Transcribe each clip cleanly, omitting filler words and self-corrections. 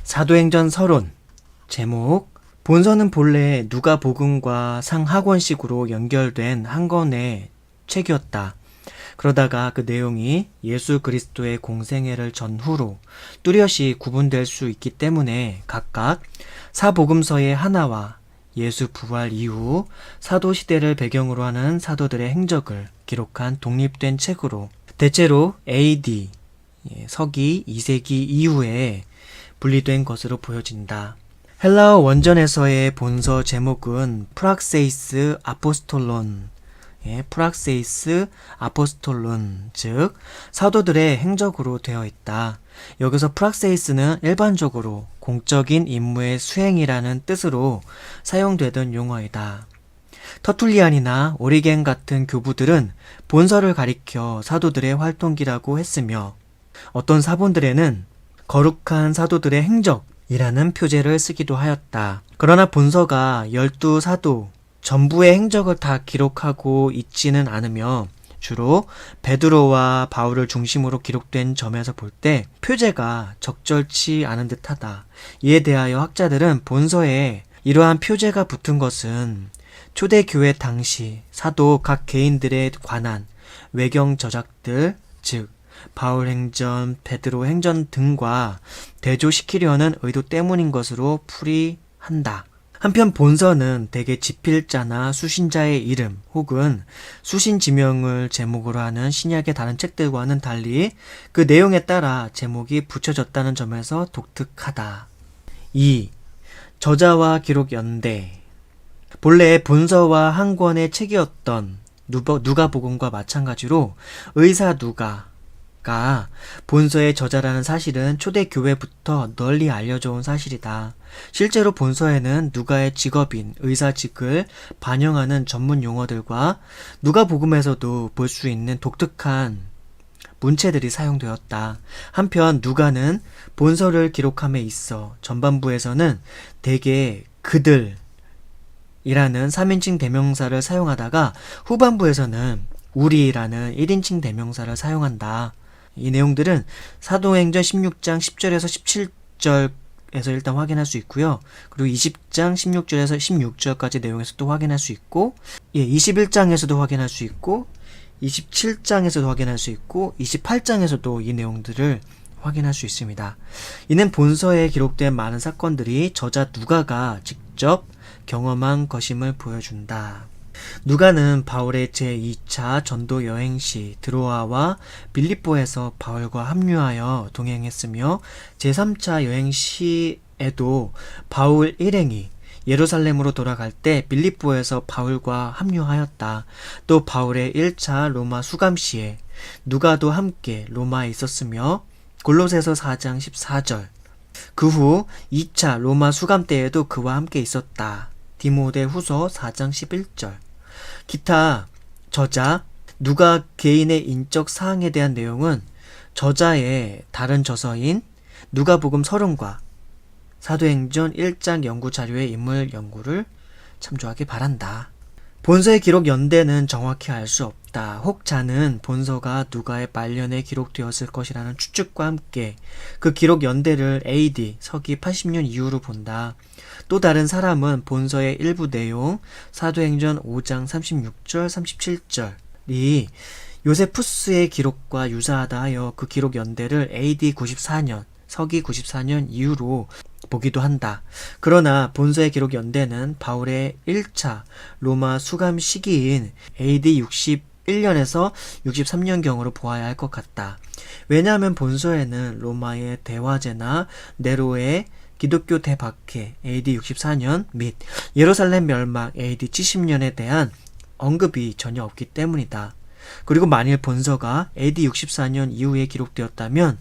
사도행전 서론. 제목: 본서는 본래 누가복음과 상하권식으로 연결된 한 권의 책이었다. 그러다가 그 내용이 예수 그리스도의 공생애를 전후로 뚜렷이 구분될 수 있기 때문에 각각 사복음서의 하나와 예수 부활 이후 사도 시대를 배경으로 하는 사도들의 행적을 기록한 독립된 책으로 대체로 AD 서기 2세기 이후에 분리된 것으로 보여진다. 헬라어 원전에서의 본서 제목은 프락세이스 아포스톨론, 프락세이스 아포스톨론, 즉 사도들의 행적으로 되어 있다. 여기서 프락세이스는 일반적으로 공적인 임무의 수행이라는 뜻으로 사용되던 용어이다. 터툴리안이나 오리겐 같은 교부들은 본서를 가리켜 사도들의 활동기라고 했으며 어떤 사본들에는 거룩한 사도들의 행적이라는 표제를 쓰기도 하였다. 그러나 본서가 12사도 전부의 행적을 다 기록하고 있지는 않으며 주로 베드로와 바울을 중심으로 기록된 점에서 볼 때 표제가 적절치 않은 듯하다. 이에 대하여 학자들은 본서에 이러한 표제가 붙은 것은 초대교회 당시 사도 각 개인들에 관한 외경 저작들, 즉 바울행전, 베드로행전 등과 대조시키려는 의도 때문인 것으로 풀이한다. 한편 본서는 대개 지필자나 수신자의 이름 혹은 수신 지명을 제목으로 하는 신약의 다른 책들과는 달리 그 내용에 따라 제목이 붙여졌다는 점에서 독특하다. 2. 저자와 기록 연대. 본래 본서와 한 권의 책이었던 누가복음과 마찬가지로 의사 누가가 본서의 저자라는 사실은 초대교회부터 널리 알려져 온 사실이다. 실제로 본서에는 누가의 직업인 의사직을 반영하는 전문 용어들과 누가복음에서도 볼 수 있는 독특한 문체들이 사용되었다. 한편 누가는 본서를 기록함에 있어 전반부에서는 대개 그들 이라는 3인칭 대명사를 사용하다가 후반부에서는 우리라는 1인칭 대명사를 사용한다. 이 내용들은 사도행전 16장 10절에서 17절에서 일단 확인할 수 있고요. 그리고 20장 16절에서 16절까지 내용에서도 확인할 수 있고 21장에서도 확인할 수 있고 27장에서도 확인할 수 있고 28장에서도 이 내용들을 확인할 수 있습니다. 이는 본서에 기록된 많은 사건들이 저자 누가가 직접 경험한 것임을 보여준다. 누가는 바울의 제2차 전도 여행 시 드로아와 빌립보에서 바울과 합류하여 동행했으며 제3차 여행 시에도 바울 일행이 예루살렘으로 돌아갈 때 빌립보에서 바울과 합류하였다. 또 바울의 1차 로마 수감 시에 누가도 함께 로마에 있었으며 골로새서 4장 14절 그 후 2차 로마 수감 때에도 그와 함께 있었다. 디모데후서 4장 11절 기타 저자 누가 개인의 인적 사항에 대한 내용은 저자의 다른 저서인 누가복음 서론과 사도행전 1장 연구 자료의 인물 연구를 참조하기 바란다. 본서의 기록 연대는 정확히 알 수 없다. 혹자는 본서가 누가의 말년에 기록되었을 것이라는 추측과 함께 그 기록 연대를 AD 서기 80년 이후로 본다. 또 다른 사람은 본서의 일부 내용 사도행전 5장 36절 37절이 요세푸스의 기록과 유사하다 하여 그 기록 연대를 AD 94년 서기 94년 이후로 보기도 한다. 그러나 본서의 기록 연대는 바울의 1차 로마 수감 시기인 AD 61년에서 63년경으로 보아야 할 것 같다. 왜냐하면 본서에는 로마의 대화제나 네로의 기독교 대박해 AD 64년 및 예루살렘 멸망 AD 70년에 대한 언급이 전혀 없기 때문이다. 그리고 만일 본서가 AD 64년 이후에 기록되었다면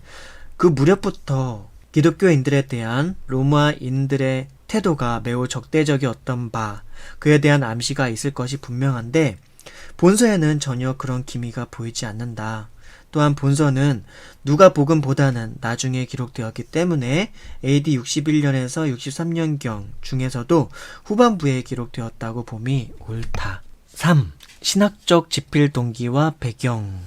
그 무렵부터 기독교인들에 대한 로마인들의 태도가 매우 적대적이었던 바 그에 대한 암시가 있을 것이 분명한데 본서에는 전혀 그런 기미가 보이지 않는다. 또한 본서는 누가복음보다는 나중에 기록되었기 때문에 AD 61년에서 63년경 중에서도 후반부에 기록되었다고 봄이 옳다. 3. 신학적 지필 동기와 배경.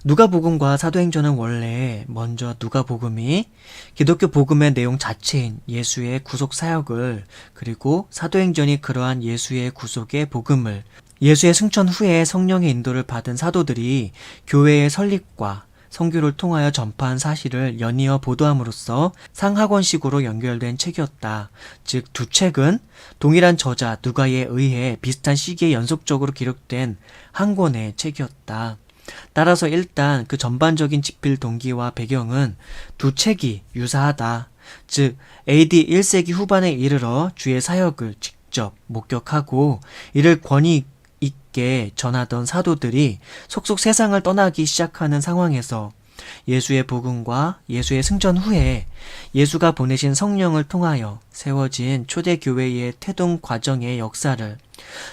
누가복음과 사도행전은 원래 먼저 누가복음이 기독교 복음의 내용 자체인 예수의 구속 사역을, 그리고 사도행전이 그러한 예수의 구속의 복음을, 예수의 승천 후에 성령의 인도를 받은 사도들이 교회의 설립과 선교를 통하여 전파한 사실을 연이어 보도함으로써 상하권식으로 연결된 책이었다. 즉, 두 책은 동일한 저자 누가에 의해 비슷한 시기에 연속적으로 기록된 한 권의 책이었다. 따라서 일단 그 전반적인 집필 동기와 배경은 두 책이 유사하다. 즉, AD 1세기 후반에 이르러 주의 사역을 직접 목격하고 이를 권위 있게 전하던 사도들이 속속 세상을 떠나기 시작하는 상황에서 예수의 복음과 예수의 승천 후에 예수가 보내신 성령을 통하여 세워진 초대교회의 태동 과정의 역사를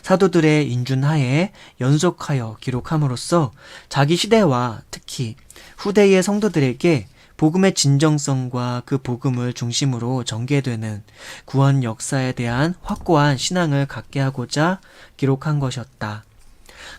사도들의 인준하에 연속하여 기록함으로써 자기 시대와 특히 후대의 성도들에게 복음의 진정성과 그 복음을 중심으로 전개되는 구원 역사에 대한 확고한 신앙을 갖게 하고자 기록한 것이었다.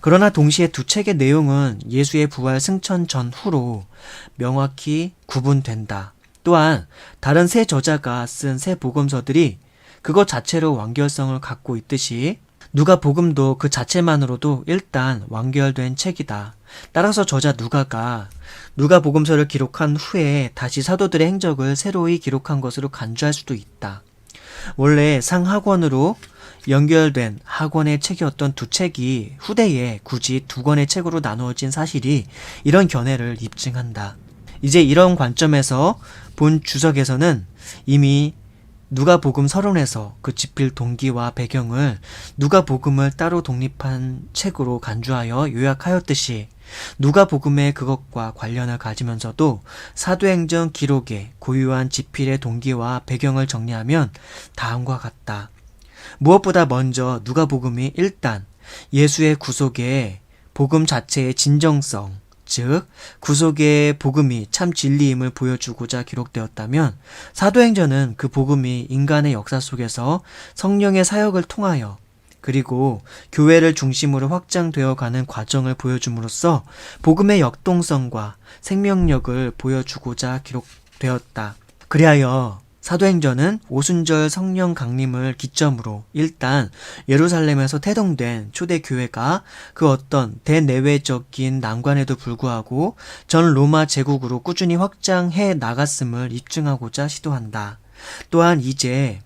그러나 동시에 두 책의 내용은 예수의 부활 승천 전후로 명확히 구분된다. 또한 다른 세 저자가 쓴 새 복음서들이 그것 자체로 완결성을 갖고 있듯이 누가복음도 그 자체만으로도 일단 완결된 책이다. 따라서 저자 누가가 누가복음서를 기록한 후에 다시 사도들의 행적을 새로이 기록한 것으로 간주할 수도 있다. 원래 상하권으로 연결된 하권의 책이었던 두 책이 후대에 굳이 두 권의 책으로 나누어진 사실이 이런 견해를 입증한다. 이제 이런 관점에서 본 주석에서는 이미 누가복음 서론에서 그 집필 동기와 배경을 누가복음을 따로 독립한 책으로 간주하여 요약하였듯이 누가복음의 그것과 관련을 가지면서도 사도행전 기록의 고유한 집필의 동기와 배경을 정리하면 다음과 같다. 무엇보다 먼저 누가복음이 일단 예수의 구속의 복음 자체의 진정성, 즉 구속의 복음이 참 진리임을 보여주고자 기록되었다면 사도행전은 그 복음이 인간의 역사 속에서 성령의 사역을 통하여 그리고 교회를 중심으로 확장되어 가는 과정을 보여줌으로써 복음의 역동성과 생명력을 보여주고자 기록되었다. 그리하여 사도행전은 오순절 성령 강림을 기점으로 일단 예루살렘에서 태동된 초대교회가 그 어떤 대내외적인 난관에도 불구하고 전 로마 제국으로 꾸준히 확장해 나갔음을 입증하고자 시도한다. 또한 이제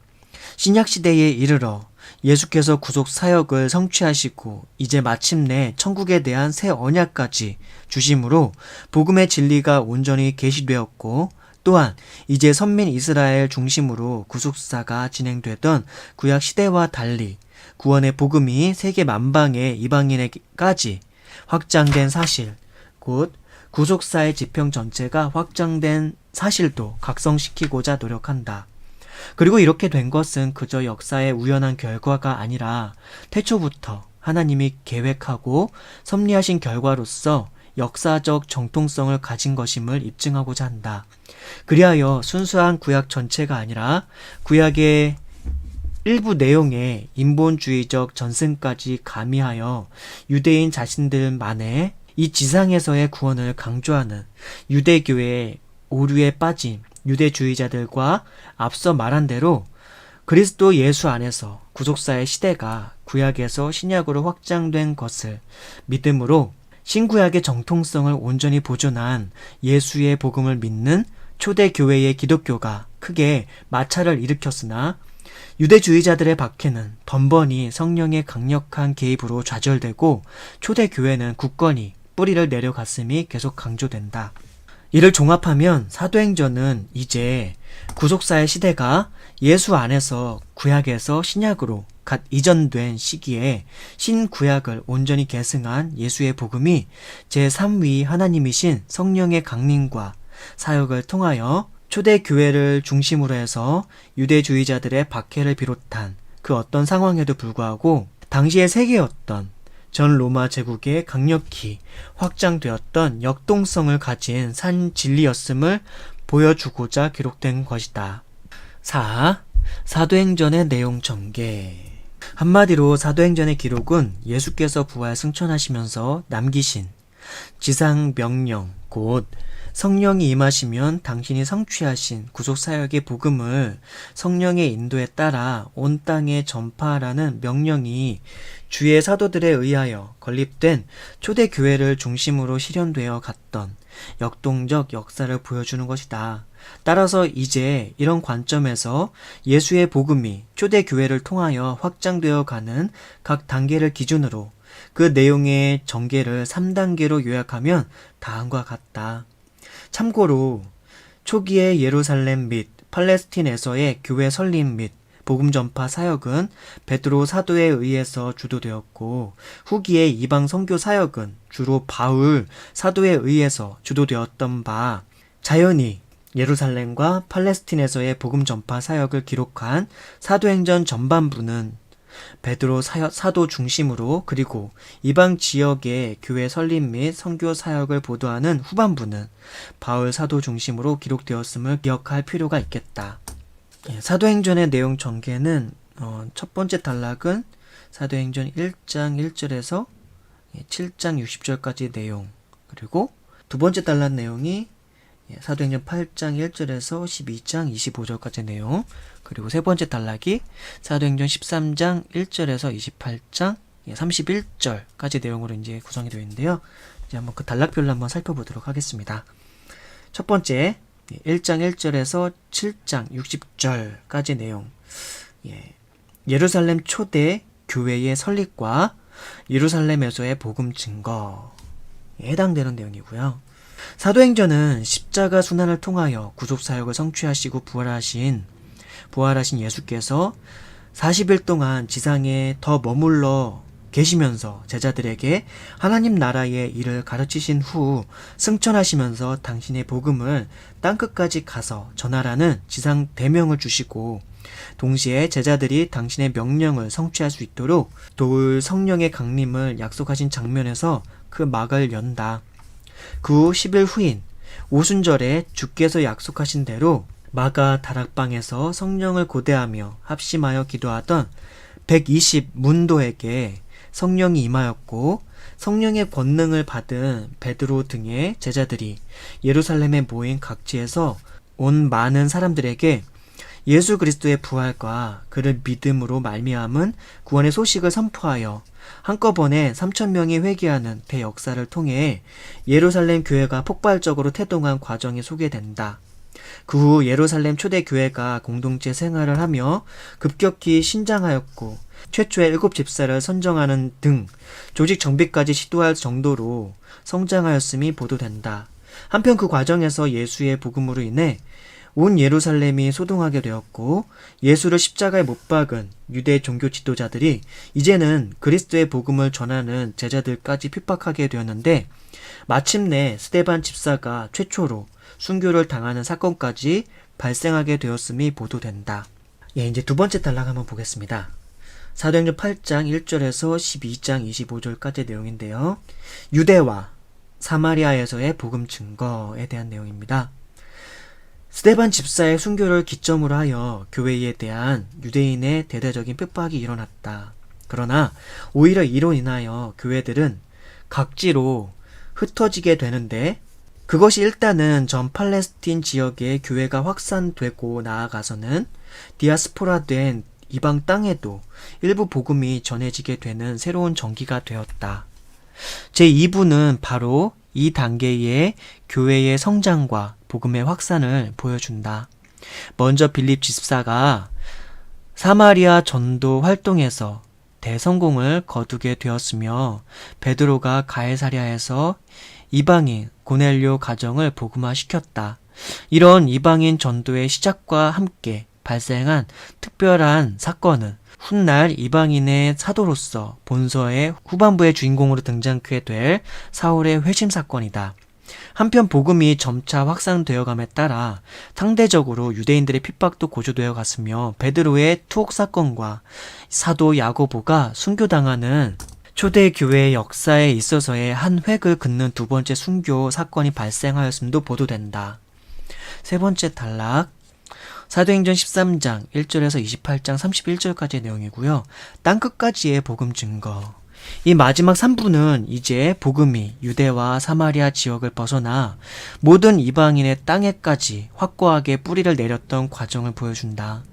신약시대에 이르러 예수께서 구속 사역을 성취하시고 이제 마침내 천국에 대한 새 언약까지 주심으로 복음의 진리가 온전히 계시되었고 또한 이제 선민 이스라엘 중심으로 구속사가 진행되던 구약 시대와 달리 구원의 복음이 세계 만방의 이방인에게까지 확장된 사실, 곧 구속사의 지평 전체가 확장된 사실도 각성시키고자 노력한다. 그리고 이렇게 된 것은 그저 역사의 우연한 결과가 아니라 태초부터 하나님이 계획하고 섭리하신 결과로서 역사적 정통성을 가진 것임을 입증하고자 한다. 그리하여 순수한 구약 전체가 아니라 구약의 일부 내용에 인본주의적 전승까지 가미하여 유대인 자신들만의 이 지상에서의 구원을 강조하는 유대교의 오류에 빠진 유대주의자들과 앞서 말한 대로 그리스도 예수 안에서 구속사의 시대가 구약에서 신약으로 확장된 것을 믿음으로 신구약의 정통성을 온전히 보존한 예수의 복음을 믿는 초대교회의 기독교가 크게 마찰을 일으켰으나 유대주의자들의 박해는 번번이 성령의 강력한 개입으로 좌절되고 초대교회는 굳건히 뿌리를 내려갔음이 계속 강조된다. 이를 종합하면 사도행전은 이제 구속사의 시대가 예수 안에서 구약에서 신약으로 갓 이전된 시기에 신구약을 온전히 계승한 예수의 복음이 제3위 하나님이신 성령의 강림과 사역을 통하여 초대교회를 중심으로 해서 유대주의자들의 박해를 비롯한 그 어떤 상황에도 불구하고 당시의 세계였던 전 로마 제국에 강력히 확장되었던 역동성을 가진 산 진리였음을 보여주고자 기록된 것이다. 4. 사도행전의 내용 전개. 한마디로 사도행전의 기록은 예수께서 부활 승천하시면서 남기신 지상 명령, 곧 성령이 임하시면 당신이 성취하신 구속사역의 복음을 성령의 인도에 따라 온 땅에 전파하라는 명령이 주의 사도들에 의하여 건립된 초대교회를 중심으로 실현되어 갔던 역동적 역사를 보여주는 것이다. 따라서 이제 이런 관점에서 예수의 복음이 초대교회를 통하여 확장되어 가는 각 단계를 기준으로 그 내용의 전개를 3단계로 요약하면 다음과 같다. 참고로 초기의 예루살렘 및 팔레스틴에서의 교회 설립 및 복음 전파 사역은 베드로 사도에 의해서 주도되었고, 후기의 이방 선교 사역은 주로 바울 사도에 의해서 주도되었던 바, 자연히 예루살렘과 팔레스틴에서의 복음 전파 사역을 기록한 사도행전 전반부는 베드로 사도 중심으로, 그리고 이방 지역의 교회 설립 및 선교 사역을 보도하는 후반부는 바울 사도 중심으로 기록되었음을 기억할 필요가 있겠다. 사도행전의 내용 전개는 첫 번째 단락은 사도행전 1장 1절에서 7장 60절까지 내용, 그리고 두 번째 단락 내용이 사도행전 8장 1절에서 12장 25절까지 내용, 그리고 세 번째 단락이 사도행전 13장 1절에서 28장 31절까지 내용으로 이제 구성이 되어 있는데요. 이제 한번 그 단락별로 한번 살펴보도록 하겠습니다. 첫 번째 1장 1절에서 7장 60절까지 내용, 예루살렘 초대 교회의 설립과 예루살렘에서의 복음 증거에 해당되는 내용이고요. 사도행전은 십자가 순환을 통하여 구속사역을 성취하시고 부활하신 예수께서 40일 동안 지상에 더 머물러 계시면서 제자들에게 하나님 나라의 일을 가르치신 후 승천하시면서 당신의 복음을 땅끝까지 가서 전하라는 지상 대명을 주시고, 동시에 제자들이 당신의 명령을 성취할 수 있도록 도울 성령의 강림을 약속하신 장면에서 그 막을 연다. 그 후 10일 후인 오순절에 주께서 약속하신 대로 마가 다락방에서 성령을 고대하며 합심하여 기도하던 120 문도에게 성령이 임하였고, 성령의 권능을 받은 베드로 등의 제자들이 예루살렘에 모인 각지에서 온 많은 사람들에게 예수 그리스도의 부활과 그를 믿음으로 말미암은 구원의 소식을 선포하여 한꺼번에 3,000명이 회개하는 대역사를 통해 예루살렘 교회가 폭발적으로 태동한 과정이 소개된다. 그 후 예루살렘 초대교회가 공동체 생활을 하며 급격히 신장하였고, 최초의 7 집사를 선정하는 등 조직 정비까지 시도할 정도로 성장하였음이 보도된다. 한편 그 과정에서 예수의 복음으로 인해 온 예루살렘이 소동하게 되었고, 예수를 십자가에 못 박은 유대 종교 지도자들이 이제는 그리스도의 복음을 전하는 제자들까지 핍박하게 되었는데, 마침내 스데반 집사가 최초로 순교를 당하는 사건까지 발생하게 되었음이 보도된다. 이제 두 번째 단락 한번 보겠습니다. 사도행전 8장 1절에서 12장 25절까지의 내용인데요. 유대와 사마리아에서의 복음 증거에 대한 내용입니다. 스데반 집사의 순교를 기점으로 하여 교회에 대한 유대인의 대대적인 핍박이 일어났다. 그러나 오히려 이로 인하여 교회들은 각지로 흩어지게 되는데, 그것이 일단은 전 팔레스틴 지역의 교회가 확산되고 나아가서는 디아스포라된 이방 땅에도 일부 복음이 전해지게 되는 새로운 전기가 되었다. 제2부는 바로 이 단계의 교회의 성장과 복음의 확산을 보여준다. 먼저 빌립 집사가 사마리아 전도 활동에서 대성공을 거두게 되었으며, 베드로가 가이사랴에서 이방인 고넬료 가정을 복음화시켰다. 이런 이방인 전도의 시작과 함께 발생한 특별한 사건은 훗날 이방인의 사도로서 본서의 후반부의 주인공으로 등장하게 될 사울의 회심 사건이다. 한편 복음이 점차 확산되어감에 따라 상대적으로 유대인들의 핍박도 고조되어 갔으며, 베드로의 투옥 사건과 사도 야고보가 순교당하는 초대교회의 역사에 있어서의 한 획을 긋는 두 번째 순교 사건이 발생하였음도 보도된다. 세 번째 단락, 사도행전 13장 1절에서 28장 31절까지의 내용이고요. 땅끝까지의 복음 증거. 이 마지막 3부는 이제 복음이 유대와 사마리아 지역을 벗어나 모든 이방인의 땅에까지 확고하게 뿌리를 내렸던 과정을 보여준다.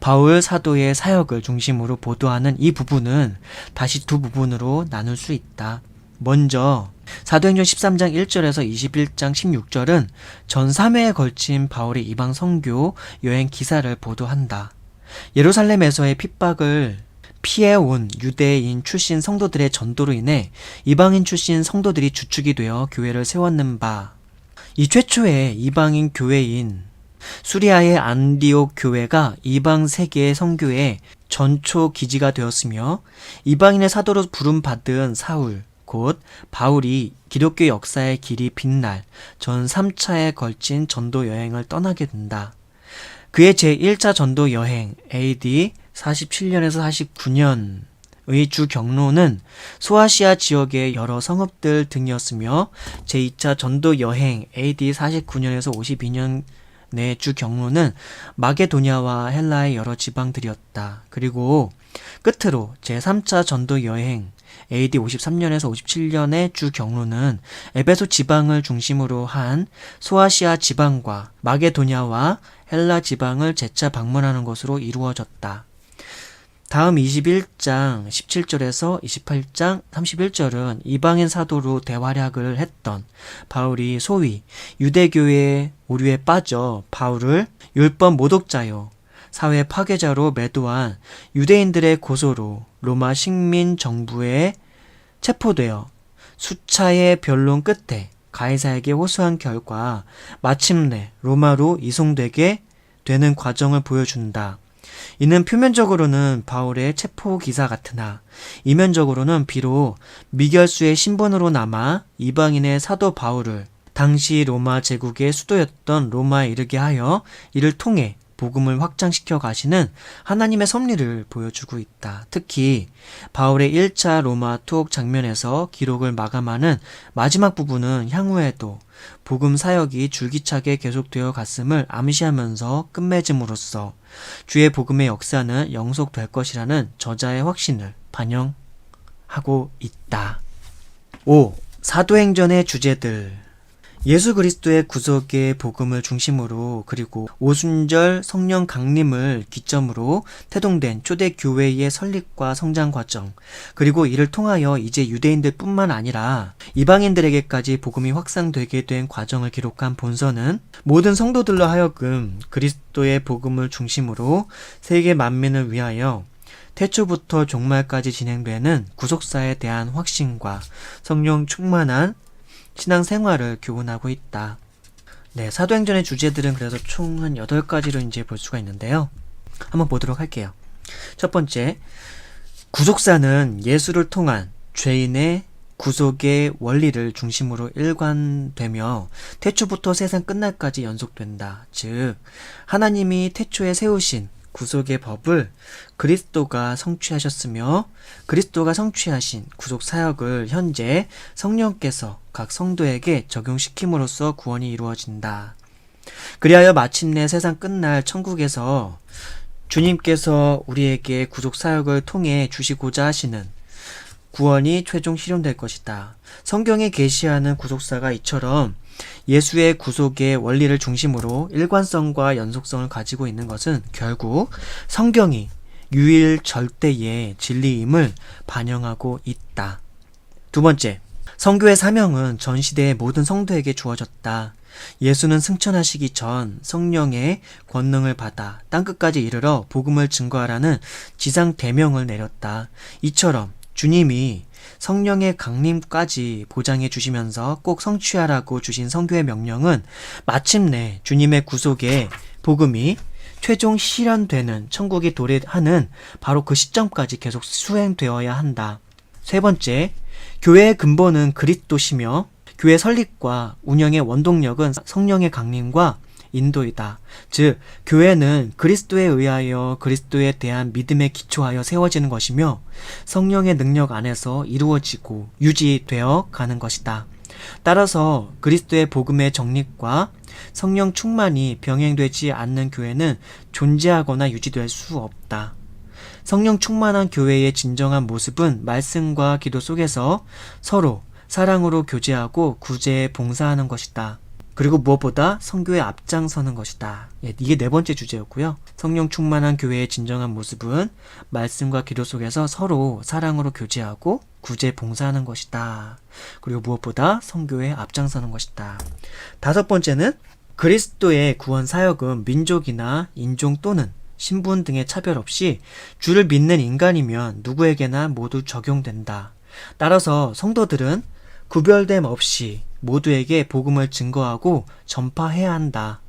바울 사도의 사역을 중심으로 보도하는 이 부분은 다시 두 부분으로 나눌 수 있다. 먼저 사도행전 13장 1절에서 21장 16절은 전 3회에 걸친 바울의 이방 선교 여행 기사를 보도한다. 예루살렘에서의 핍박을 피해온 유대인 출신 성도들의 전도로 인해 이방인 출신 성도들이 주축이 되어 교회를 세웠는 바, 이 최초의 이방인 교회인 수리아의 안디옥 교회가 이방 세계의 선교의 전초 기지가 되었으며, 이방인의 사도로 부름받은 사울, 곧 바울이 기독교 역사의 길이 빛날 전 3차에 걸친 전도 여행을 떠나게 된다. 그의 제1차 전도 여행 AD 47년에서 49년의 주 경로는 소아시아 지역의 여러 성읍들 등이었으며, 제2차 전도 여행 AD 49년에서 52년의 주 경로는 마게도냐와 헬라의 여러 지방들이었다. 그리고 끝으로 제3차 전도 여행 AD 53년에서 57년의 주 경로는 에베소 지방을 중심으로 한 소아시아 지방과 마게도냐와 헬라 지방을 재차 방문하는 것으로 이루어졌다. 다음 21장 17절에서 28장 31절은 이방인 사도로 대활약을 했던 바울이 소위 유대교의 오류에 빠져 바울을 율법 모독자요 사회 파괴자로 매도한 유대인들의 고소로 로마 식민 정부에 체포되어 수차의 변론 끝에 가이사에게 호소한 결과 마침내 로마로 이송되게 되는 과정을 보여준다. 이는 표면적으로는 바울의 체포 기사 같으나 이면적으로는 비록 미결수의 신분으로 남아 이방인의 사도 바울을 당시 로마 제국의 수도였던 로마에 이르게 하여 이를 통해 복음을 확장시켜 가시는 하나님의 섭리를 보여주고 있다. 특히 바울의 1차 로마 투옥 장면에서 기록을 마감하는 마지막 부분은 향후에도 복음 사역이 줄기차게 계속되어 갔음을 암시하면서 끝맺음으로써 주의 복음의 역사는 영속될 것이라는 저자의 확신을 반영하고 있다. 5. 사도행전의 주제들. 예수 그리스도의 구속의 복음을 중심으로, 그리고 오순절 성령 강림을 기점으로 태동된 초대 교회의 설립과 성장 과정, 그리고 이를 통하여 이제 유대인들 뿐만 아니라 이방인들에게까지 복음이 확산되게 된 과정을 기록한 본서는 모든 성도들로 하여금 그리스도의 복음을 중심으로 세계 만민을 위하여 태초부터 종말까지 진행되는 구속사에 대한 확신과 성령 충만한 신앙생활을 교훈하고 있다. 네, 사도행전의 주제들은 그래서 총 한 8가지로 이제 볼 수가 있는데요. 한번 보도록 할게요. 첫 번째, 구속사는 예수를 통한 죄인의 구속의 원리를 중심으로 일관되며 태초부터 세상 끝날까지 연속된다. 즉, 하나님이 태초에 세우신 구속의 법을 그리스도가 성취하셨으며, 그리스도가 성취하신 구속 사역을 현재 성령께서 각 성도에게 적용시킴으로써 구원이 이루어진다. 그리하여 마침내 세상 끝날 천국에서 주님께서 우리에게 구속 사역을 통해 주시고자 하시는 구원이 최종 실현될 것이다. 성경에 계시하는 구속사가 이처럼 예수의 구속의 원리를 중심으로 일관성과 연속성을 가지고 있는 것은 결국 성경이 유일 절대의 진리임을 반영하고 있다. 두 번째, 성교의 사명은 전 시대의 모든 성도에게 주어졌다. 예수는 승천하시기 전 성령의 권능을 받아 땅끝까지 이르러 복음을 증거하라는 지상 대명을 내렸다. 이처럼 주님이 성령의 강림까지 보장해 주시면서 꼭 성취하라고 주신 성교의 명령은 마침내 주님의 구속의 복음이 최종 실현되는 천국이 도래하는 바로 그 시점까지 계속 수행되어야 한다. 세 번째, 교회의 근본은 그리스도시며 교회 설립과 운영의 원동력은 성령의 강림과 인도이다. 즉, 교회는 그리스도에 의하여 그리스도에 대한 믿음에 기초하여 세워지는 것이며 성령의 능력 안에서 이루어지고 유지되어 가는 것이다. 따라서 그리스도의 복음의 정립과 성령 충만이 병행되지 않는 교회는 존재하거나 유지될 수 없다. 성령 충만한 교회의 진정한 모습은 말씀과 기도 속에서 서로 사랑으로 교제하고 구제에 봉사하는 것이다. 그리고 무엇보다 선교에 앞장서는 것이다. 이게 네 번째 주제였고요. 성령 충만한 교회의 진정한 모습은 말씀과 기도 속에서 서로 사랑으로 교제하고 구제에 봉사하는 것이다. 그리고 무엇보다 선교에 앞장서는 것이다. 다섯 번째는 그리스도의 구원 사역은 민족이나 인종 또는 신분 등의 차별 없이 주를 믿는 인간이면 누구에게나 모두 적용된다. 따라서 성도들은 구별됨 없이 모두에게 복음을 증거하고 전파해야 한다.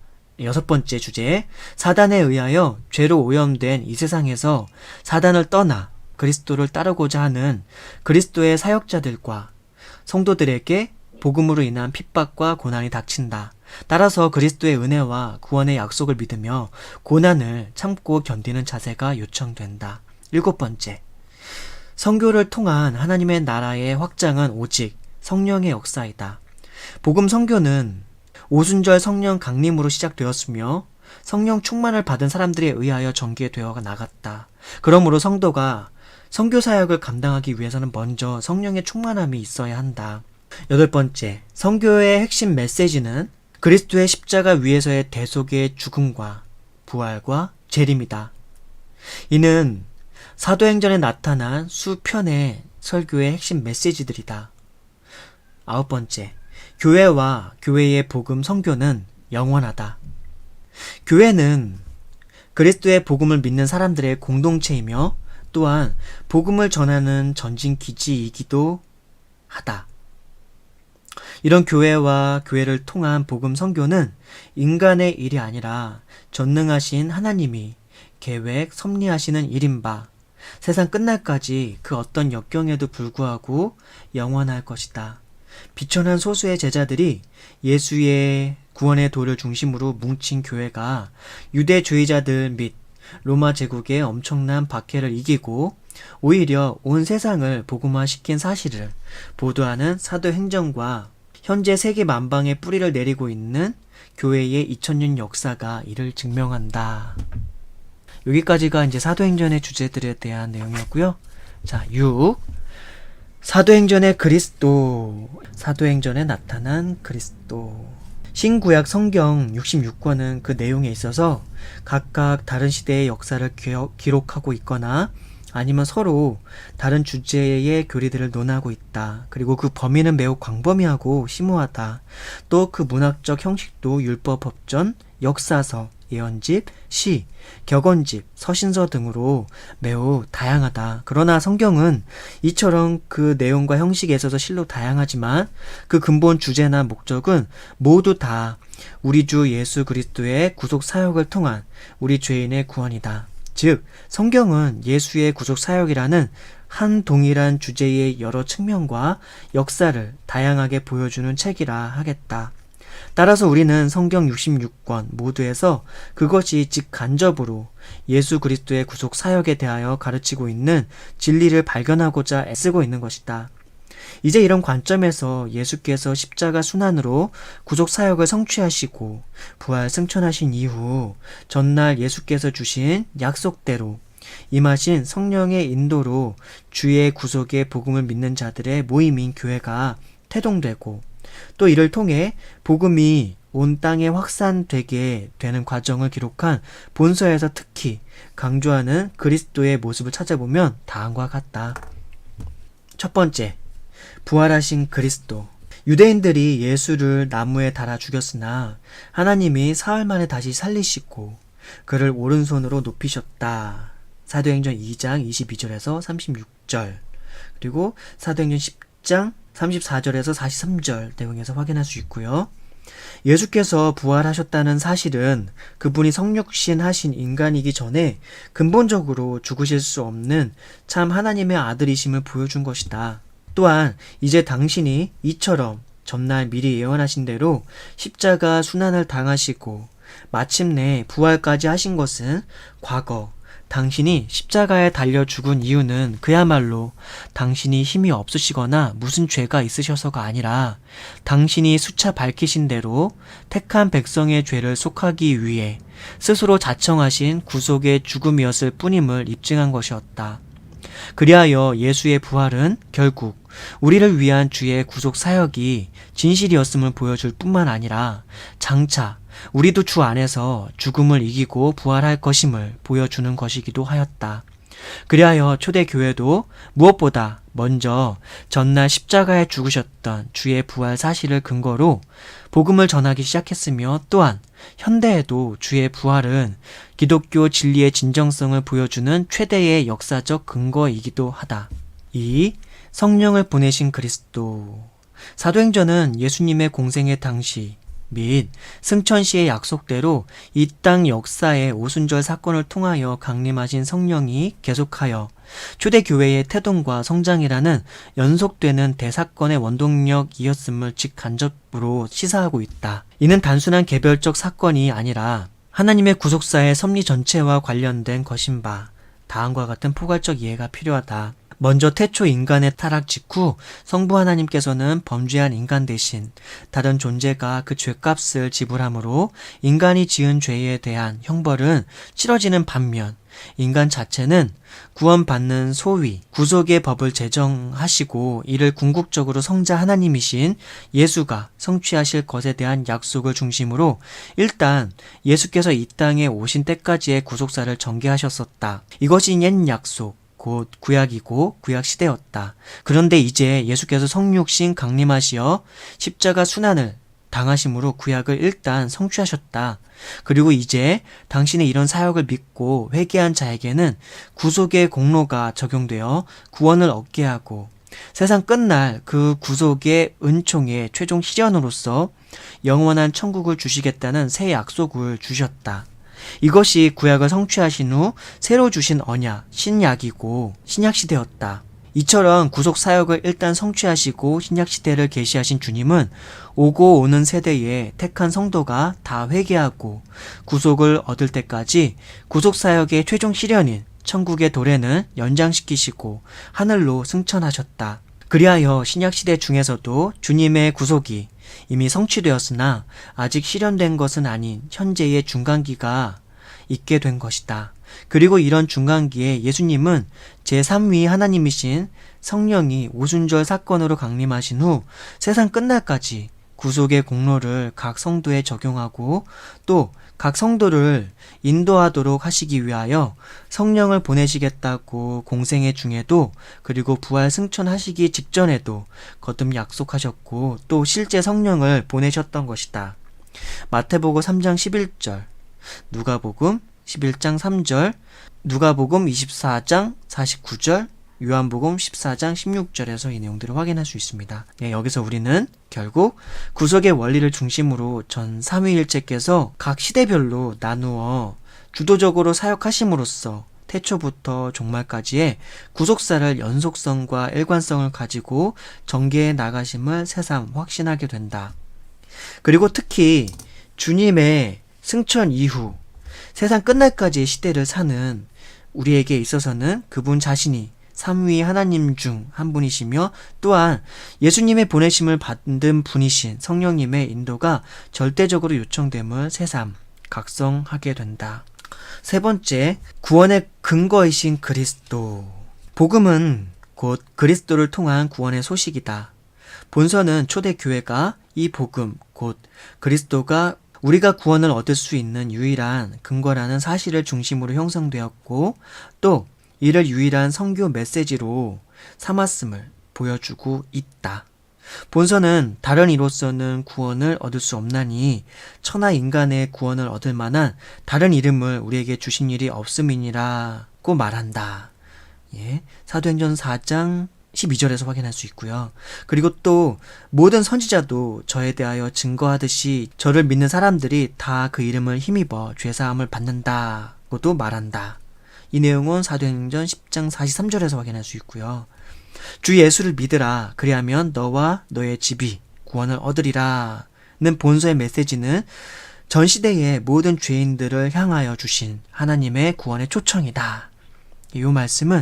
여섯 번째 주제, 사단에 의하여 죄로 오염된 이 세상에서 사단을 떠나 그리스도를 따르고자 하는 그리스도의 사역자들과 성도들에게 복음으로 인한 핍박과 고난이 닥친다. 따라서 그리스도의 은혜와 구원의 약속을 믿으며 고난을 참고 견디는 자세가 요청된다. 일곱 번째, 선교를 통한 하나님의 나라의 확장은 오직 성령의 역사이다. 복음 선교는 오순절 성령 강림으로 시작되었으며 성령 충만을 받은 사람들에 의하여 전개되어 나갔다. 그러므로 성도가 선교 사역을 감당하기 위해서는 먼저 성령의 충만함이 있어야 한다. 여덟 번째, 선교의 핵심 메시지는 그리스도의 십자가 위에서의 대속의 죽음과 부활과 재림이다. 이는 사도행전에 나타난 수편의 설교의 핵심 메시지들이다. 아홉 번째, 교회와 교회의 복음 선교는 영원하다. 교회는 그리스도의 복음을 믿는 사람들의 공동체이며 또한 복음을 전하는 전진 기지이기도 하다. 이런 교회와 교회를 통한 복음 선교는 인간의 일이 아니라 전능하신 하나님이 계획 섭리하시는 일인 바 세상 끝날까지 그 어떤 역경에도 불구하고 영원할 것이다. 비천한 소수의 제자들이 예수의 구원의 도를 중심으로 뭉친 교회가 유대주의자들 및 로마 제국의 엄청난 박해를 이기고 오히려 온 세상을 복음화시킨 사실을 보도하는 사도행전과 현재 세계 만방에 뿌리를 내리고 있는 교회의 2000년 역사가 이를 증명한다. 여기까지가 이제 사도행전의 주제들에 대한 내용이었고요. 자, 6. 사도행전의 그리스도. 사도행전에 나타난 그리스도. 신구약 성경 66권은 그 내용에 있어서 각각 다른 시대의 역사를 기록하고 있거나 아니면 서로 다른 주제의 교리들을 논하고 있다. 그리고 그 범위는 매우 광범위하고 심오하다. 또 그 문학적 형식도 율법, 법전, 역사서, 예언집, 시, 격언집, 서신서 등으로 매우 다양하다. 그러나 성경은 이처럼 그 내용과 형식에 있어서 실로 다양하지만 그 근본 주제나 목적은 모두 다 우리 주 예수 그리스도의 구속 사역을 통한 우리 죄인의 구원이다. 즉, 성경은 예수의 구속 사역이라는 한 동일한 주제의 여러 측면과 역사를 다양하게 보여주는 책이라 하겠다. 따라서 우리는 성경 66권 모두에서 그것이 직간접으로 예수 그리스도의 구속 사역에 대하여 가르치고 있는 진리를 발견하고자 애쓰고 있는 것이다. 이제 이런 관점에서 예수께서 십자가 순환으로 구속 사역을 성취하시고 부활 승천하신 이후 전날 예수께서 주신 약속대로 임하신 성령의 인도로 주의 구속의 복음을 믿는 자들의 모임인 교회가 태동되고 또 이를 통해 복음이 온 땅에 확산되게 되는 과정을 기록한 본서에서 특히 강조하는 그리스도의 모습을 찾아보면 다음과 같다. 첫 번째, 부활하신 그리스도. 유대인들이 예수를 나무에 달아 죽였으나 하나님이 사흘 만에 다시 살리시고 그를 오른손으로 높이셨다. 사도행전 2장 22절에서 36절 그리고 사도행전 10장 34절에서 43절 내용에서 확인할 수 있고요. 예수께서 부활하셨다는 사실은 그분이 성육신 하신 인간이기 전에 근본적으로 죽으실 수 없는 참 하나님의 아들이심을 보여준 것이다. 또한 이제 당신이 이처럼 전날 미리 예언하신 대로 십자가 순환을 당하시고 마침내 부활까지 하신 것은 과거 당신이 십자가에 달려 죽은 이유는 그야말로 당신이 힘이 없으시거나 무슨 죄가 있으셔서가 아니라 당신이 수차 밝히신 대로 택한 백성의 죄를 속하기 위해 스스로 자청하신 구속의 죽음이었을 뿐임을 입증한 것이었다. 그리하여 예수의 부활은 결국 우리를 위한 주의 구속 사역이 진실이었음을 보여줄 뿐만 아니라 장차 우리도 주 안에서 죽음을 이기고 부활할 것임을 보여주는 것이기도 하였다. 그리하여 초대교회도 무엇보다 먼저 전날 십자가에 죽으셨던 주의 부활 사실을 근거로 복음을 전하기 시작했으며, 또한 현대에도 주의 부활은 기독교 진리의 진정성을 보여주는 최대의 역사적 근거이기도 하다. 2. 성령을 보내신 그리스도. 사도행전은 예수님의 공생의 당시 및 승천 시의 약속대로 이 땅 역사의 오순절 사건을 통하여 강림하신 성령이 계속하여 초대교회의 태동과 성장이라는 연속되는 대사건의 원동력이었음을 직간접으로 시사하고 있다. 이는 단순한 개별적 사건이 아니라 하나님의 구속사의 섭리 전체와 관련된 것인 바 다음과 같은 포괄적 이해가 필요하다. 먼저 태초 인간의 타락 직후 성부 하나님께서는 범죄한 인간 대신 다른 존재가 그 죄값을 지불함으로 인간이 지은 죄에 대한 형벌은 치러지는 반면, 인간 자체는 구원받는 소위 구속의 법을 제정하시고 이를 궁극적으로 성자 하나님이신 예수가 성취하실 것에 대한 약속을 중심으로 일단 예수께서 이 땅에 오신 때까지의 구속사를 전개하셨었다. 이것이 옛 약속, 곧 구약이고 구약 시대였다. 그런데 이제 예수께서 성육신 강림하시어 십자가 순환을 당하심으로 구약을 일단 성취하셨다. 그리고 이제 당신의 이런 사역을 믿고 회개한 자에게는 구속의 공로가 적용되어 구원을 얻게 하고 세상 끝날 그 구속의 은총의 최종 실현으로서 영원한 천국을 주시겠다는 새 약속을 주셨다. 이것이 구약을 성취하신 후 새로 주신 언약, 신약이고 신약시대였다. 이처럼 구속사역을 일단 성취하시고 신약시대를 계시하신 주님은 오고 오는 세대에 택한 성도가 다 회개하고 구속을 얻을 때까지 구속사역의 최종 실현인 천국의 도래는 연장시키시고 하늘로 승천하셨다. 그리하여 신약시대 중에서도 주님의 구속이 이미 성취되었으나 아직 실현된 것은 아닌 현재의 중간기가 있게 된 것이다. 그리고 이런 중간기에 예수님은 제3위 하나님이신 성령이 오순절 사건으로 강림하신 후 세상 끝날까지 구속의 공로를 각 성도에 적용하고 또 각 성도를 인도하도록 하시기 위하여 성령을 보내시겠다고 공생애 중에도 그리고 부활 승천하시기 직전에도 거듭 약속하셨고 또 실제 성령을 보내셨던 것이다. 마태복음 3장 11절, 누가복음 11장 3절, 누가복음 24장 49절, 요한복음 14장 16절에서 이 내용들을 확인할 수 있습니다. 여기서 우리는 결국 구속의 원리를 중심으로 전 삼위일체께서 각 시대별로 나누어 주도적으로 사역하심으로써 태초부터 종말까지의 구속사를 연속성과 일관성을 가지고 전개해 나가심을 새삼 확신하게 된다. 그리고 특히 주님의 승천 이후 세상 끝날까지의 시대를 사는 우리에게 있어서는 그분 자신이 삼위 하나님 중 한 분이시며 또한 예수님의 보내심을 받은 분이신 성령님의 인도가 절대적으로 요청됨을 새삼 각성하게 된다. 세 번째, 구원의 근거이신 그리스도. 복음은 곧 그리스도를 통한 구원의 소식이다. 본서는 초대교회가 이 복음, 곧 그리스도가 우리가 구원을 얻을 수 있는 유일한 근거라는 사실을 중심으로 형성되었고 또 이를 유일한 선교 메시지로 삼았음을 보여주고 있다. 본서는 다른 이로서는 구원을 얻을 수 없나니 천하 인간의 구원을 얻을 만한 다른 이름을 우리에게 주신 일이 없음이니라고 말한다. 사도행전 4장 12절에서 확인할 수 있고요. 그리고 또 모든 선지자도 저에 대하여 증거하듯이 저를 믿는 사람들이 다 그 이름을 힘입어 죄사함을 받는다고도 말한다. 이 내용은 사도행전 10장 43절에서 확인할 수 있고요. 주 예수를 믿으라. 그리하면 너와 너의 집이 구원을 얻으리라. 는 본서의 메시지는 전 시대의 모든 죄인들을 향하여 주신 하나님의 구원의 초청이다. 이 말씀은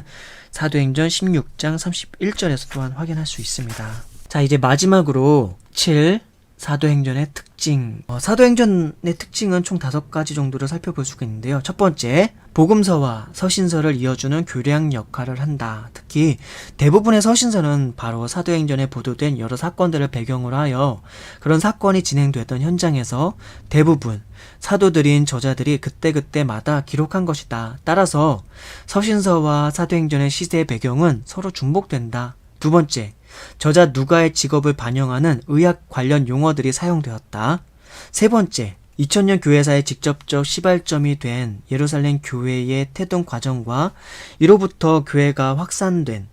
사도행전 16장 31절에서 또한 확인할 수 있습니다. 자, 이제 마지막으로 7. 사도행전의 특징. 사도행전의 특징은 총 5가지 정도를 살펴볼 수가 있는데요. 첫 번째, 복음서와 서신서를 이어주는 교량 역할을 한다. 특히 대부분의 서신서는 바로 사도행전에 보도된 여러 사건들을 배경으로 하여 그런 사건이 진행되던 현장에서 대부분 사도들인 저자들이 그때그때마다 기록한 것이다. 따라서 서신서와 사도행전의 시대 배경은 서로 중복된다. 두 번째, 저자 누가의 직업을 반영하는 의학 관련 용어들이 사용되었다. 세 번째, 2000년 교회사의 직접적 시발점이 된 예루살렘 교회의 태동 과정과 이로부터 교회가 확산된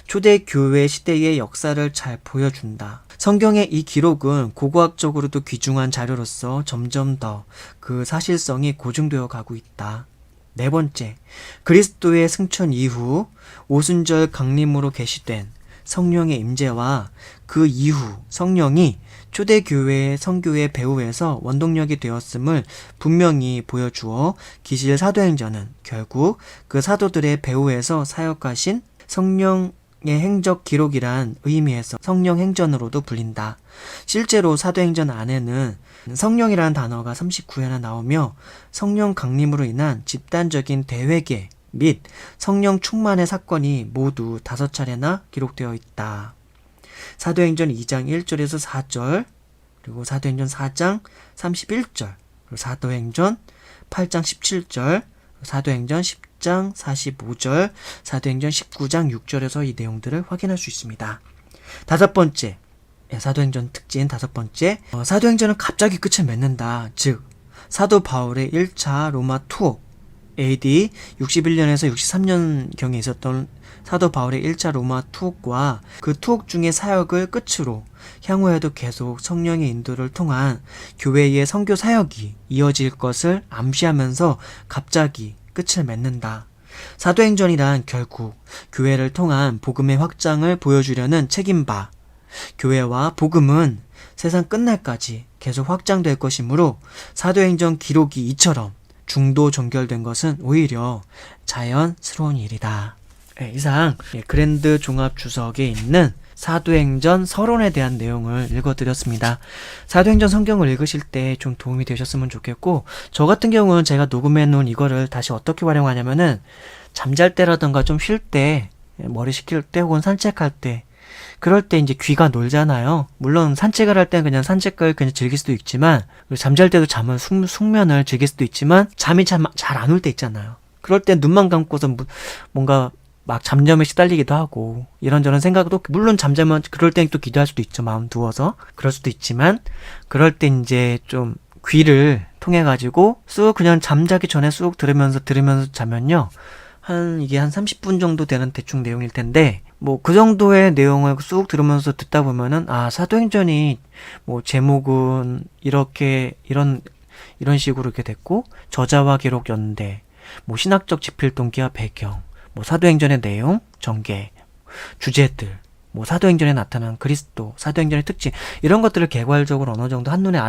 초대 교회 시대의 역사를 잘 보여준다. 성경의 이 기록은 고고학적으로도 귀중한 자료로서 점점 더 그 사실성이 고증되어 가고 있다. 네 번째, 그리스도의 승천 이후 오순절 강림으로 계시된 성령의 임재와 그 이후 성령이 초대교회의 선교의 배후에서 원동력이 되었음을 분명히 보여주어 기실 사도행전은 결국 그 사도들의 배후에서 사역하신 성령의 행적 기록이란 의미에서 성령행전으로도 불린다. 실제로 사도행전 안에는 성령이라는 단어가 39회나 나오며 성령 강림으로 인한 집단적인 대회개 및 성령 충만의 사건이 모두 5차례나 기록되어 있다. 사도행전 2장 1절에서 4절, 그리고 사도행전 4장 31절, 그리고 사도행전 8장 17절, 사도행전 10장 45절, 사도행전 19장 6절에서 이 내용들을 확인할 수 있습니다. 다섯 번째, 사도행전 특징 다섯 번째, 사도행전은 갑자기 끝을 맺는다. 즉, 사도 바울의 1차 로마 투옥, AD 61년에서 63년경에 있었던 사도 바울의 1차 로마 투옥과 그 투옥 중의 사역을 끝으로 향후에도 계속 성령의 인도를 통한 교회의 선교 사역이 이어질 것을 암시하면서 갑자기 끝을 맺는다. 사도행전이란 결국 교회를 통한 복음의 확장을 보여주려는 책임바, 교회와 복음은 세상 끝날까지 계속 확장될 것이므로 사도행전 기록이 이처럼 중도 종결된 것은 오히려 자연스러운 일이다. 이상 그랜드 종합 주석에 있는 사도행전 서론에 대한 내용을 읽어드렸습니다. 사도행전 성경을 읽으실 때 좀 도움이 되셨으면 좋겠고, 저 같은 경우는 제가 녹음해 놓은 이거를 다시 어떻게 활용하냐면은 잠잘 때라던가 좀 쉴 때, 머리 식힐 때 혹은 산책할 때, 그럴 때 이제 귀가 놀잖아요. 물론 산책을 할 때는 그냥 산책을 그냥 즐길 수도 있지만, 잠잘 때도 잠은 숙면을 즐길 수도 있지만, 잠이 잘 안 올 때 있잖아요. 그럴 때 눈만 감고서 뭔가 막 잠잠에 시달리기도 하고, 이런저런 생각도, 물론 잠자면 그럴 땐 또 기도할 수도 있죠. 마음 두어서. 그럴 수도 있지만, 그럴 때 이제 좀 귀를 통해가지고, 쑥 그냥 잠자기 전에 쑥 들으면서 자면요. 이게 한 30분 정도 되는 대충 내용일 텐데, 그 정도의 내용을 쑥 들으면서 듣다 보면은, 사도행전이, 제목은 이런 식으로 이렇게 됐고, 저자와 기록 연대, 신학적 지필동기와 배경, 사도행전의 내용, 전개, 주제들, 사도행전에 나타난 그리스도, 사도행전의 특징, 이런 것들을 개괄적으로 어느 정도 한눈에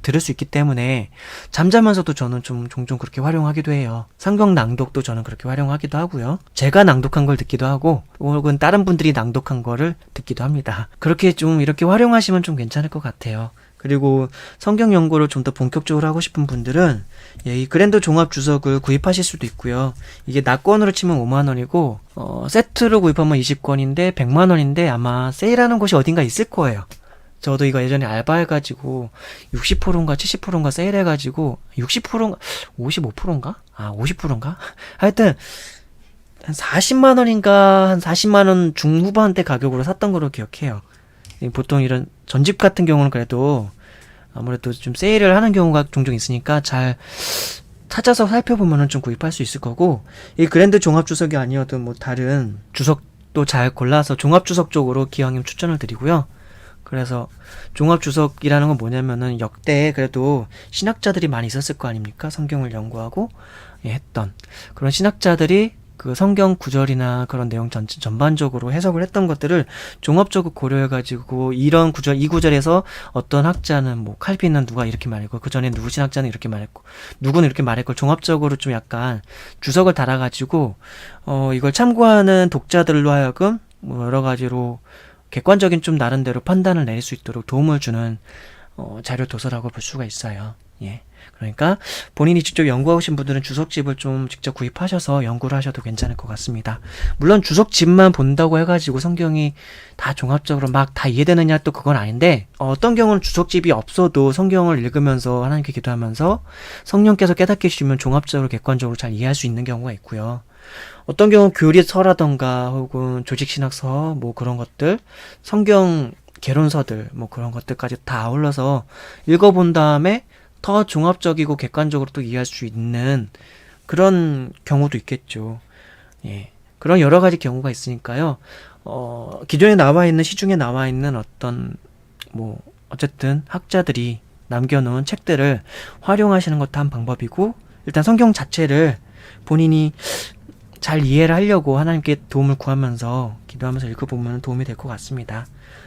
들을 수 있기 때문에 잠자면서도 저는 좀 종종 그렇게 활용하기도 해요. 성경 낭독도 저는 그렇게 활용하기도 하고요. 제가 낭독한 걸 듣기도 하고, 혹은 다른 분들이 낭독한 거를 듣기도 합니다. 그렇게 좀 이렇게 활용하시면 좀 괜찮을 것 같아요. 그리고 성경 연구를 좀 더 본격적으로 하고 싶은 분들은 이 그랜드 종합 주석을 구입하실 수도 있고요. 이게 낙권으로 치면 5만원이고 세트로 구입하면 20권인데 100만원인데 아마 세일하는 곳이 어딘가 있을 거예요. 저도 이거 예전에 알바해가지고 60%인가 70%인가 세일해가지고 60%인가 55%인가? 50%인가? 하여튼 한 40만원인가 한 40만원 중후반대 가격으로 샀던 거로 기억해요. 보통 이런 전집 같은 경우는 그래도 아무래도 좀 세일을 하는 경우가 종종 있으니까 잘 찾아서 살펴보면은 좀 구입할 수 있을 거고, 이 그랜드 종합 주석이 아니어도 다른 주석도 잘 골라서 종합 주석 쪽으로 기왕이면 추천을 드리고요. 그래서 종합 주석이라는 건 뭐냐면은 역대 그래도 신학자들이 많이 있었을 거 아닙니까? 성경을 연구하고 했던 그런 신학자들이 그 성경 구절이나 그런 내용 전반적으로 해석을 했던 것들을 종합적으로 고려해가지고 이런 구절, 이 구절에서 어떤 학자는 뭐 칼빈은 누가 이렇게 말했고 그 전에 누구 신학자는 이렇게 말했고 누구는 이렇게 말했고 종합적으로 좀 약간 주석을 달아가지고 이걸 참고하는 독자들로 하여금 뭐 여러 가지로 객관적인 좀 나름대로 판단을 내릴 수 있도록 도움을 주는 자료 도서라고 볼 수가 있어요. 예. 그러니까 본인이 직접 연구하신 분들은 주석집을 좀 직접 구입하셔서 연구를 하셔도 괜찮을 것 같습니다. 물론 주석집만 본다고 해가지고 성경이 다 종합적으로 막 다 이해되느냐 또 그건 아닌데 어떤 경우는 주석집이 없어도 성경을 읽으면서 하나님께 기도하면서 성령께서 깨닫게 해주시면 종합적으로 객관적으로 잘 이해할 수 있는 경우가 있고요. 어떤 경우는 교리서라던가 혹은 조직신학서 뭐 그런 것들 성경 개론서들 뭐 그런 것들까지 다 아울러서 읽어본 다음에 더 종합적이고 객관적으로 또 이해할 수 있는 그런 경우도 있겠죠. 예. 그런 여러 가지 경우가 있으니까요. 기존에 나와 있는, 시중에 나와 있는 어떤, 뭐, 어쨌든 학자들이 남겨놓은 책들을 활용하시는 것도 한 방법이고, 일단 성경 자체를 본인이 잘 이해를 하려고 하나님께 도움을 구하면서, 기도하면서 읽어보면 도움이 될 것 같습니다.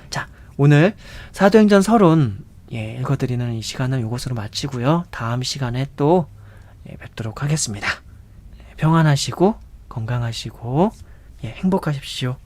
자, 오늘 사도행전 서론, 읽어드리는 이 시간은 이것으로 마치고요. 다음 시간에 또 뵙도록 하겠습니다. 평안하시고 건강하시고 행복하십시오.